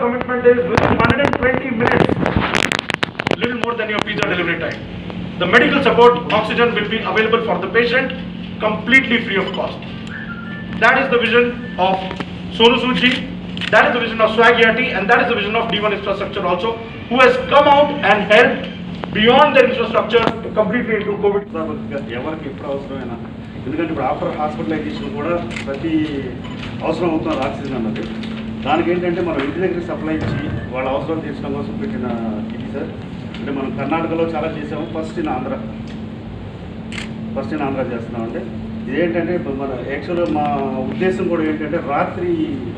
commitment is within 120 minutes, little more than your pizza delivery time. The medical support, oxygen will be available for the patient completely free of cost. That is the vision of Sonu Sood ji, that is the vision of Swag Yati, and that is the vision of D1 Infrastructure also, who has come out and helped beyond their infrastructure completely into COVID. ఎవరికి ఎప్పుడు అవసరమైనా ఎందుకంటే ఇప్పుడు after hospitalisation కూడా ప్రతి అవసరం అవుతున్నారు oxygen అన్నది. దానికి ఏంటంటే మనం ఇంటి దగ్గర సప్లై ఇచ్చి వాళ్ళ అవసరాలు తీర్చడం కోసం పెట్టిన ఇది సార్. అంటే మనం కర్ణాటకలో చాలా చేసాము, ఫస్ట్ ఇన్ ఆంధ్ర చేస్తున్నామండి. ఇదేంటంటే మన యాక్చువల్గా మా ఉద్దేశం కూడా ఏంటంటే రాత్రి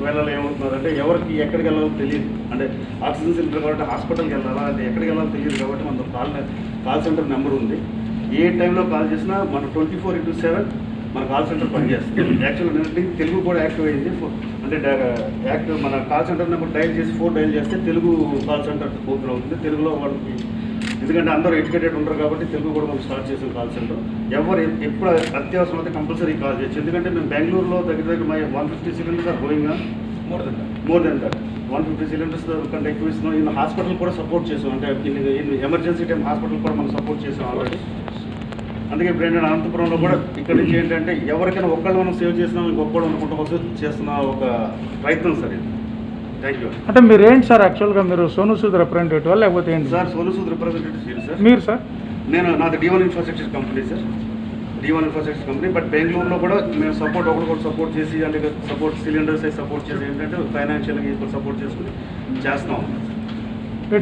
వేళలో ఏమవుతున్నారంటే ఎవరికి ఎక్కడికి వెళ్ళాలో తెలియదు. అంటే ఆక్సిజన్ సిలిండర్ కాబట్టి హాస్పిటల్కి వెళ్ళాలా, అది ఎక్కడికి వెళ్ళాలో తెలియదు. కాబట్టి మన కాల్ సెంటర్ నెంబర్ ఉంది. ఏ టైంలో కాల్ చేసినా మన 24/7 మన కాల్ సెంటర్ పనిచేస్తుంది. యాక్చువల్గా తెలుగు కూడా యాక్టివ్ అయింది. అంటే యాక్టివ్ మన కాల్ సెంటర్ నెంబర్ డైల్ చేసి 4 డైల్ చేస్తే తెలుగు కాల్ సెంటర్ ఓపెన్ అవుతుంది. తెలుగులో వాళ్ళకి ఎందుకంటే అందరూ ఎడ్యుకేటెడ్ ఉంటారు కాబట్టి తెలుగు కూడా మనం స్టార్ట్ చేసాం కాల్ సెంటర్. ఎవరు ఎప్పుడు అత్యవసరం అయితే కంపల్సరీ కాల్ చేయొచ్చు. ఎందుకంటే మేము బెంగళూరులో దగ్గర 150 cylinders are going more than that 150 cylinders కంటే ఎక్కువ ఇస్తున్నాం. ఇన్ హాస్పిటల్ కూడా సపోర్ట్ చేసాం. అంటే ఎమర్జెన్సీ టైం హాస్పిటల్ కూడా మనం సపోర్ట్ చేసాం ఆల్రెడీ. అందుకే ఇప్పుడు ఏంటంటే అనంతపురంలో కూడా ఇక్కడ నుంచి ఏంటంటే ఎవరికైనా ఒక్కళ్ళు మనం సేవ్ చేసినాం ఇంకొకళ్ళు అనుకుంటూ చేస్తున్న ఒక ప్రయత్నం సార్ ఇది. Thank you. అంటే మీరు ఏంటి సార్ యాక్చువల్గా మీరు సోను సూద్ రిప్రజెంటేటివ్ లేకపోతే ఏంటి sir? Sonu Sood representative sir. మీరు సార్? నాది D1 infrastructure company sir. D1 infrastructure company. But బెంగళూరులో కూడా మేము సపోర్ట్ ఒకటి సపోర్ట్ చేసి అంటే సపోర్ట్ సిలిండర్స్ అయితే సపోర్ట్ చేసి ఏంటంటే ఫైనాన్షియల్గా ఇప్పుడు సపోర్ట్ చేసుకుని చేస్తున్నాం.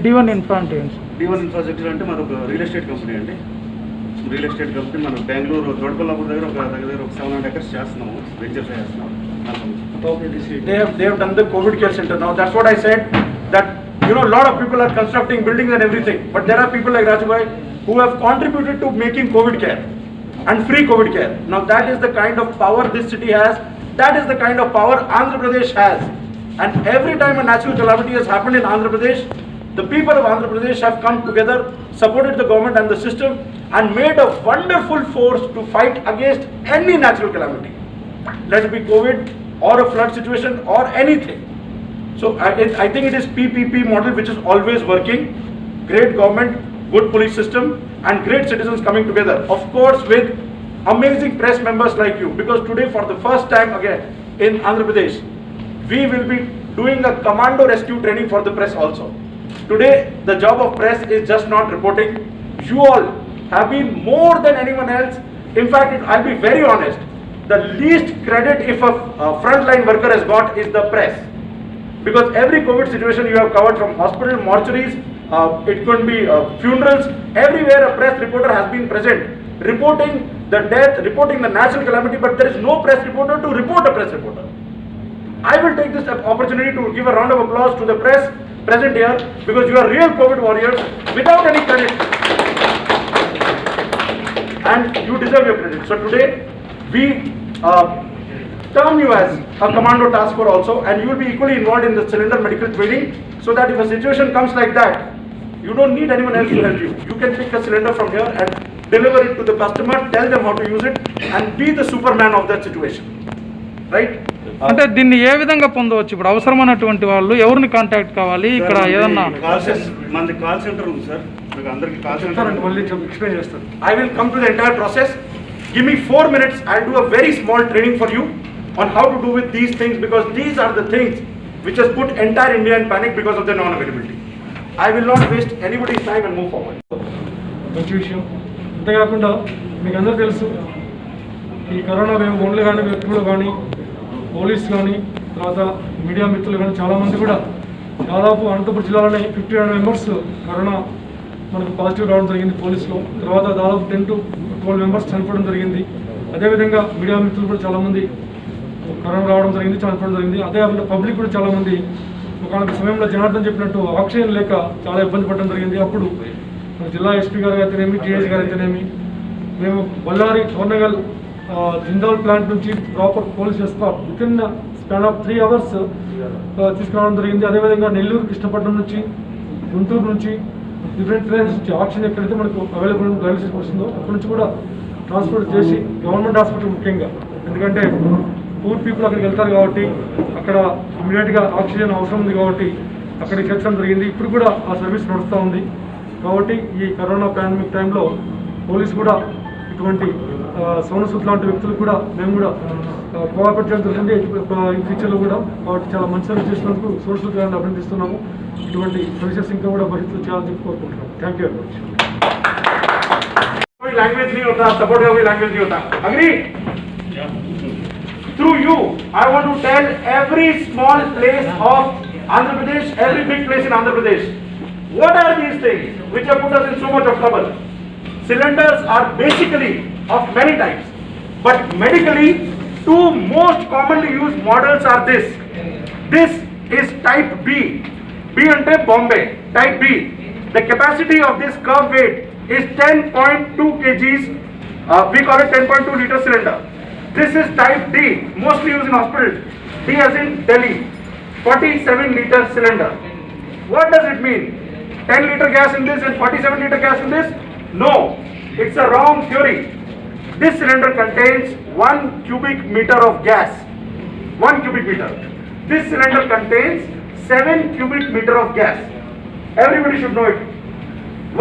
D1 ఇన్ఫ్రా అంటే ఏంటి? D1 ఇన్ఫ్రాస్ట్రక్చర్ అంటే మనకు రియల్ ఎస్టేట్ కంపెనీ అండి. రియల్ ఎస్టేట్ కంపెనీ మనం బెంగళూరు దొడపల్లాపూర్ దగ్గర ఒక 700 acres చేస్తున్నాము, వెంచర్స్ చేస్తున్నాము. They have done the COVID care center now. That's what I said, that a lot of people are constructing buildings and everything, but there are people like Raju bhai who have contributed to making COVID care and free COVID care. Now that is the kind of power this city has. That is the kind of power Andhra Pradesh has. And every time a natural calamity has happened in Andhra Pradesh, the people of Andhra Pradesh have come together, supported the government and the system, and made a wonderful force to fight against any natural calamity. Let it be COVID or a flood situation or anything. So I think it is PPP model which is always working. Great government, good police system, and great citizens coming together. Of course with amazing press members like you, because today for the first time again in Andhra Pradesh, we will be doing a commando rescue training for the press also. Today the job of press is just not reporting. You all have been more than anyone else. In fact, I'll be very honest, the least credit if a frontline worker has got is the press. Because every COVID situation you have covered, from hospital, mortuaries, it could be funerals, everywhere a press reporter has been present, reporting the death, reporting the natural calamity, but there is no press reporter to report a press reporter. I will take this opportunity to give a round of applause to the press present here, because you are real COVID warriors without any credit. And you deserve your credit. So today, we term you as a commando task force also, and you will be equally involved in the cylinder medical training, so that if a situation comes like that, you don't need anyone else to help you. You can pick a cylinder from here and deliver it to the customer, tell them how to use it, and be the superman of that situation. Right? అంటే దీన్ని ఏ విధంగా పొందవచ్చు? ఇప్పుడు అవసరమైనటువంటి వాళ్ళు ఎవరిని contact కావాలి? ఇక్కడ ఏదన్నా మనది కాల్ సెంటర్ ఉంది సార్. మీకు అందరికీ కాల్ సెంటర్ మళ్ళీ ఎక్స్ప్లెయిన్ చేస్తాను. I will come to the entire process. Give me 4 minutes. I'll do a very small training for you on how to do with these things, because these are the things which has put entire India in panic because of the non-availability. I will not waste anybody's time and move forward. మంచి విషయం. అంతేకాకుండా మీకు అందరూ తెలుసు, ఈ corona wave only కానీ వ్యక్తులు కానీ పోలీస్ కానీ తర్వాత మీడియా మిత్రులు కానీ చాలామంది కూడా దాదాపు అనంతపురం జిల్లాలోనే 59 మెంబర్స్ కరోనా మనకు పాజిటివ్ రావడం జరిగింది పోలీసులో. తర్వాత దాదాపు 10 to 12 మెంబర్స్ చనిపోవడం జరిగింది. అదేవిధంగా మీడియా మిత్రులు కూడా చాలామంది కరోనా రావడం జరిగింది, చనిపోవడం జరిగింది. అదేవిధంగా పబ్లిక్ కూడా చాలామంది ఒక సమయంలో జనార్దన్ చెప్పినట్టు ఆక్సిజన్ లేక చాలా ఇబ్బంది పడడం జరిగింది. అప్పుడు జిల్లా ఎస్పీ గారు అయితేనేమి, టీఎస్ గారు అయితేనేమి, మేము బళ్ళారి కొర్నగల్ జిందాల్ ప్లాంట్ నుంచి proper police escort with in span of 3 hours తీసుకురావడం జరిగింది. అదేవిధంగా నెల్లూరు, కృష్ణపట్నం నుంచి, గుంటూరు నుంచి డిఫరెంట్ ట్రైన్స్ నుంచి ఆక్సిజన్ ఎక్కడైతే మనకు అవైలబుల్ రైల్వే స్టేషన్ వస్తుందో అక్కడి నుంచి కూడా ట్రాన్స్పోర్ట్ చేసి గవర్నమెంట్ హాస్పిటల్ ముఖ్యంగా, ఎందుకంటే పూర్ పీపుల్ అక్కడికి వెళ్తారు కాబట్టి అక్కడ ఇమీడియట్గా ఆక్సిజన్ అవసరం ఉంది కాబట్టి అక్కడికి చేర్చడం జరిగింది. ఇప్పుడు కూడా ఆ సర్వీస్ నడుస్తూ ఉంది. కాబట్టి ఈ కరోనా పాండమిక్ టైంలో పోలీసు కూడా ఇటువంటి సోను సూద్ లాంటి వ్యక్తులు కూడా మేము కూడా కోఆపరేట్ చేయడం జరిగింది ఈ ఫ్యూచర్లో కూడా. కాబట్టి చాలా మంచి సర్వీస్ చేసినందుకు సోను సూద్ గారిని అభినందిస్తున్నాము. ఇటువంటి సర్వీసెస్ ఇంకా కూడా భవిష్యత్తులో చేయాలని కోరుకుంటున్నాము. Thank you very much. कोई लैंग्वेज नहीं होता, सपोर्ट का कोई लैंग्वेज नहीं होता. Agree? Through you, I want to tell every small place of Andhra Pradesh, every big place in Andhra Pradesh, what are these things which have put us in so much of trouble? Cylinders are basically of many types, but medically, two most commonly used models are this. This is type B. B ante Bombay. Type B. The capacity of this curved weight is 10.2 kgs. We call it 10.2 liter cylinder. This is type D, mostly used in hospitals. D as in Delhi. 47 liter cylinder. What does it mean? 10 liter gas in this and 47 liter gas in this? No, it's a wrong theory. This cylinder contains 1 cubic meter of gas. 1 cubic meter. This cylinder contains 7 cubic meter of gas. Everybody should know it.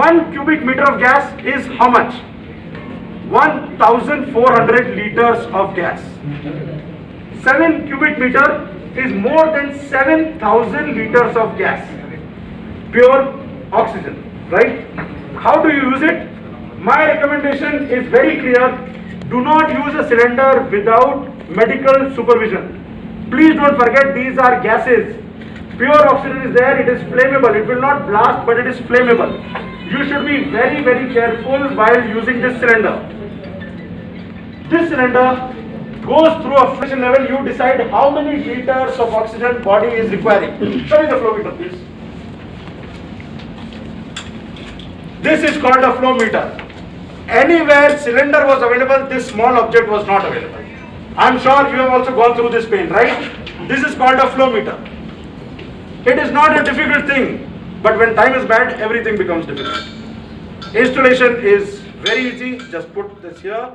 1 cubic meter of gas is how much? 1,400 liters of gas. 7 cubic meter is more than 7,000 liters of gas. Pure oxygen, right? How do you use it? My recommendation is very clear. Do not use a cylinder without medical supervision. Please don't forget, these are gases. Pure oxygen is there, it is flammable. It will not blast, but it is flammable. You should be very, very careful while using this cylinder. This cylinder goes through a friction level. You decide how many liters of oxygen body is requiring. Show me the flow meter, please. This is called a flow meter. Anywhere cylinder was available, this small object was not available. I'm sure you have also gone through this pain, right? This is called a flow meter. It is not a difficult thing, but when time is bad, everything becomes difficult. Installation is very easy. Just put this here.